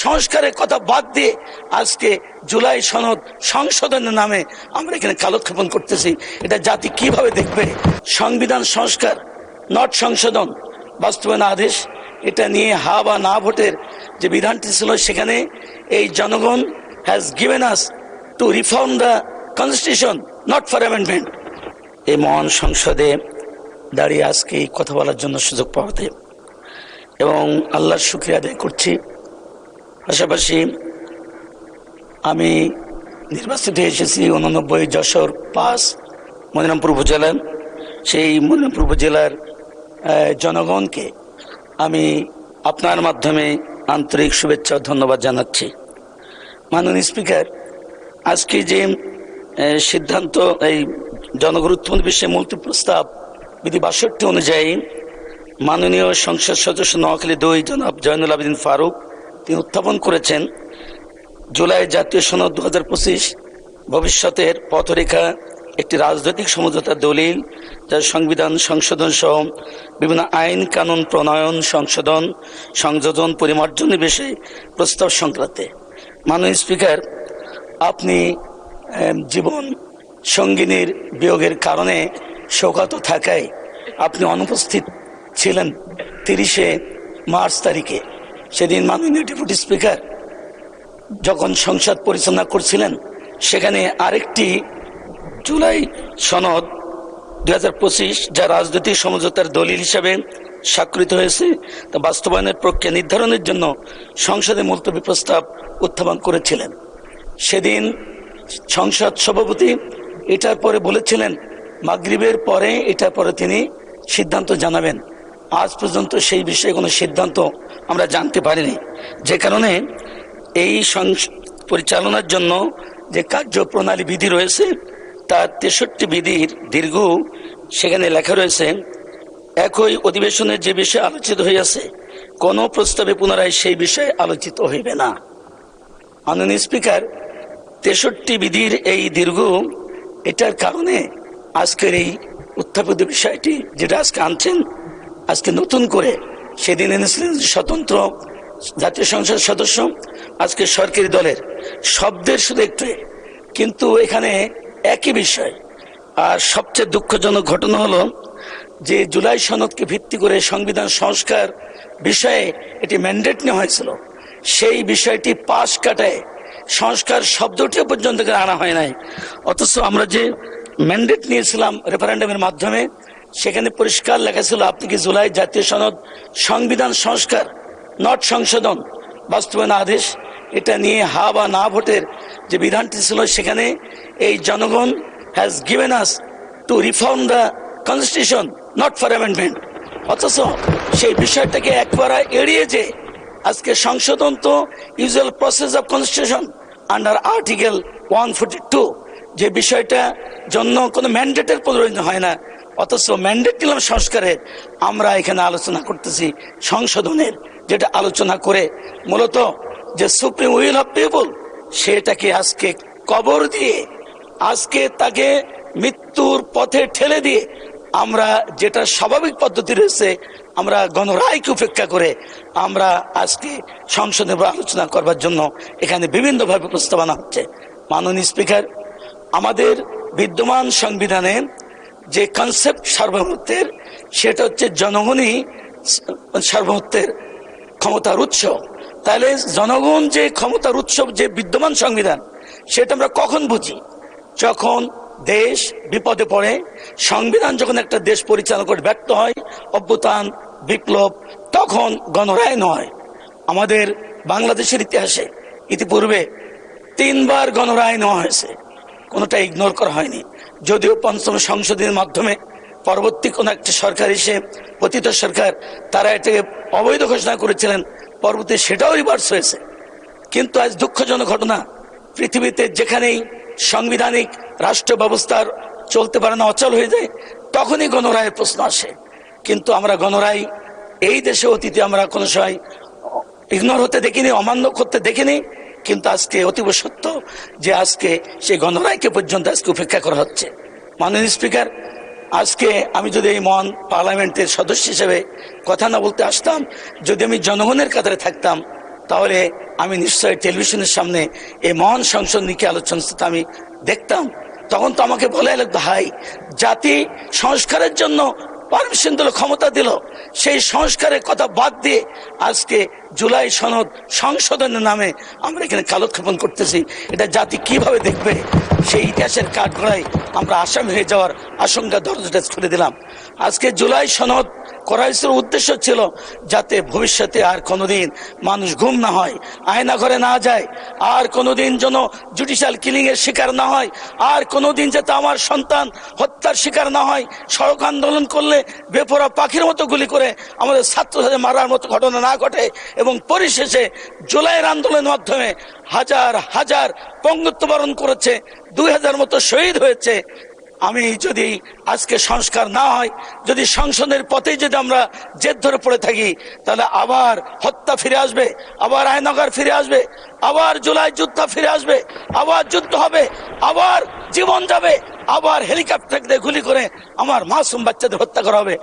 সংস্কারের কথা বাদ দিয়ে আজকে জুলাই সনদ সংশোধনের নামে আমরা এখানে কালক্ষেপণ করতেছি। এটা জাতি কিভাবে দেখবে? সংবিধান সংস্কার নট সংশোধন বাস্তবায়ন আদেশ, এটা নিয়ে হা বা না ভোটের যে বিধানটি ছিল, সেখানে এই জনগণ has given us to reform the constitution not for amendment. এই মহান সংসদে দাঁড়িয়ে আজকে এই কথা বলার জন্য সুযোগ পাওয়াতে এবং আল্লাহর শুকরিয়া আদায় করছি। পাশাপাশি আমি নির্বাচিত হয়ে এসেছি 89 যশোর 5 মনিরামপুর উপজেলা। সেই মনিরামপুর উপজেলার জনগণকে আমি আপনার মাধ্যমে আন্তরিক শুভেচ্ছা ও ধন্যবাদ জানাচ্ছি। মাননীয় স্পিকার, আজকে যে সিদ্ধান্ত, এই জনগুরুত্বপূর্ণ বিষয়ে মূল প্রস্তাব বিধি 62 অনুযায়ী মাননীয় সংসদ সদস্য নোয়াখালী 2 জনাব জয়নুল আবেদিন ফারুক তিনি উত্থাপন করেছেন, জুলাই জাতীয় সনদ 2025 ভবিষ্যতের পথরেখা একটি রাজনৈতিক সমঝোতার দলিল, যার সংবিধান সংশোধন সহ বিভিন্ন আইন কানুন প্রণয়ন, সংশোধন, সংযোজন, পরিমার্জনের বিষয়ে প্রস্তাব সংক্রান্তে। মাননীয় স্পিকার, আপনি জীবন সঙ্গিনীর বিয়োগের কারণে শোকাহত থাকায় আপনি অনুপস্থিত ছিলেন 30 মার্চ তারিখে। সেদিন মাননীয় ডেপুটি স্পিকার যখন সংসদ পরিচালনা করছিলেন, সেখানে আরেকটি জুলাই সনদ 2025 যা রাজনৈতিক সমঝোতার দলিল হিসাবে স্বাক্ষরিত হয়েছে, তা বাস্তবায়নের প্রক্রিয়া নির্ধারণের জন্য সংসদে মুলতবি প্রস্তাব উত্থাপন করেছিলেন। সেদিন সংসদ সভাপতি এটার পরে বলেছিলেন মাগরিবের পরে এটার পরে তিনি সিদ্ধান্ত জানাবেন। আজ পর্যন্ত সেই বিষয়ে কোনো সিদ্ধান্ত আমরা জানতে পারিনি, যে কারণে এই পরিচালনার জন্য যে কার্যপ্রণালী বিধি রয়েছে তার 63 বিধির দীর্ঘ, সেখানে লেখা রয়েছে একই অধিবেশনে যে বিষয়ে আলোচিত হইয়াছে কোনো প্রস্তাবে পুনরায় সেই বিষয়ে আলোচিত হইবে না। মাননীয় স্পিকার, 63 বিধির এই দীর্ঘ, এটার কারণে আজকের এই উত্থাপিত বিষয়টি যেটা আজকে আনছেন, আজকে নতুন করে, সেদিন এনেছিলেন স্বতন্ত্র জাতীয় সংসদ সদস্য, আজকে সরকারি দলের শব্দের শুধু একটু, কিন্তু এখানে একই বিষয়। আর সবচেয়ে দুঃখজনক ঘটনা হলো যে জুলাই সনদকে ভিত্তি করে সংবিধান সংস্কার বিষয়ে এটি ম্যান্ডেট নেওয়া হয়েছিল, সেই বিষয়টি পাশ কাটায় সংস্কার শব্দটিও পর্যন্ত আনা হয় নাই। অথচ আমরা যে ম্যান্ডেট নিয়েছিলাম রেফারেন্ডামের মাধ্যমে, সেখানে পরিষ্কার লেখা ছিল আপনি কি জুলাই জাতীয় সনদ সংবিধান সংস্কার নট সংশোধন বাস্তবায়ন আদেশ, এটা নিয়ে হা বা না ভোটের যে বিধানটি ছিল, সেখানে এই জনগণ has given us to reform the constitution not for amendment. অথচ সেই বিষয়টাকে একবার এড়িয়ে যে আজকে সংশোধন তো usual process of constitution under article 142, যে বিষয়টা জন্য কোনো ম্যান্ডেটের প্রয়োজন হয় না, অথচ ম্যান্ডেট নিলাম সংস্কারের, আমরা এখানে আলোচনা করতেছি সংশোধনের, যেটা আলোচনা করে মূলত যে সুপ্রিম উইল অফ পিপল সেটাকে আজকে কবর দিয়ে, আজকে তাকে মৃত্যুর পথে ঠেলে দিয়ে আমরা যেটা স্বাভাবিক পদ্ধতি রয়েছে, আমরা গণরায়কে উপেক্ষা করে আমরা আজকে সংসদে আলোচনা করবার জন্য এখানে বিভিন্নভাবে প্রস্তাবনা হচ্ছে। মাননীয় স্পিকার, আমাদের বিদ্যমান সংবিধানে যে কনসেপ্ট সার্বভৌমত্বের, সেটা হচ্ছে জনগণই সার্বভৌমত্বের ক্ষমতার উৎস। তাহলে জনগণ যে ক্ষমতার উৎস, যে বিদ্যমান সংবিধান, সেটা আমরা কখন বুঝি? যখন দেশ বিপদে পড়ে, সংবিধান যখন একটা দেশ পরিচালনা করে ব্যর্থ হয়, অভ্যুত্থান, বিপ্লব, তখন গণরায় নয়। আমাদের বাংলাদেশের ইতিহাসে ইতিপূর্বে 3 বার গণরায় নেওয়া হয়েছে, কোনোটা ইগনোর করা হয়নি। যদিও 5ম সংশোধনের মাধ্যমে পরবর্তী কোনো একটা সরকার এসে, পতিত সরকার, তারা এটাকে অবৈধ ঘোষণা করেছিলেন, পরবর্তী সেটাও রিভার্স হয়েছে। কিন্তু আজ দুঃখজনক ঘটনা, পৃথিবীতে যেখানেই সাংবিধানিক রাষ্ট্র ব্যবস্থার চলতে পারে না, অচল হয়ে যায়, তখনই গণরায়ের প্রশ্ন আসে। কিন্তু আমরা গণরায় এই দেশে অতীতে আমরা কোনো সময় ইগনোর হতে দেখিনি, অমান্য করতে দেখিনি, কিন্তু আজকে অতীব সত্য যে আজকে সেই গণরায়কে পর্যন্ত আজকে উপেক্ষা করা হচ্ছে। মাননীয় স্পিকার, আজকে আমি যদি এই মহান পার্লামেন্টের সদস্য হিসেবে কথা না বলতে আসতাম, যদি আমি জনগণের কাতারে থাকতাম, তাহলে আমি নিশ্চয়ই টেলিভিশনের সামনে এই মহান সংসদ নিয়ে আলোচনা আমি দেখতাম। তখন তো আমাকে বলে লাগতো, হাই, জাতি সংস্কারের জন্য পারমিশন দিল, ক্ষমতা দিল, সেই সংস্কারের কথা বাদ দিয়ে আজকে জুলাই সনদ সংশোধনের নামে আমরা এখানে কালক্ষেপণ করতেছি। এটা জাতি কিভাবে দেখবে? সেই ইতিহাসের কাঠগড়ায় আমরা আসামি হয়ে যাওয়ার আশঙ্কা দরজাটা খুলে দিলাম। আজকে জুলাই সনদ করার উদ্দেশ্য ছিল যাতে ভবিষ্যতে আর কোনোদিন মানুষ গুম না হয়, আয়না ঘরে না যায়, আর কোনোদিন যেন জুডিশিয়াল কিলিং এর শিকার না হয়, আর কোনোদিন যাতে আমার সন্তান হত্যার শিকার না হয়, সড়ক আন্দোলন করলে বেপরোয়া পাখির মতো গুলি করে আমাদের ছাত্রদের মারার মতো ঘটনা না ঘটে, এবং পরিশেষে জুলাইয়ের আন্দোলনের মাধ্যমে হাজার হাজার পঙ্গুত্ব বরণ করেছে, 2000 মতো শহীদ হয়েছে। আমি যদি আজকে সংস্কার না হয়, যদি সংসদের পথেই যদি আমরা জেদ ধরে পড়ে থাকি, তাহলে আবার হত্যা ফিরে আসবে, আবার আয়নাঘর ফিরে আসবে, আবার জুলাই যোদ্ধা ফিরে আসবে, আবার যুদ্ধ হবে, আবার জীবন যাবে, আবার হেলিকপ্টার দিয়ে গুলি করে আমার মাসুম বাচ্চাদের হত্যা করা হবে।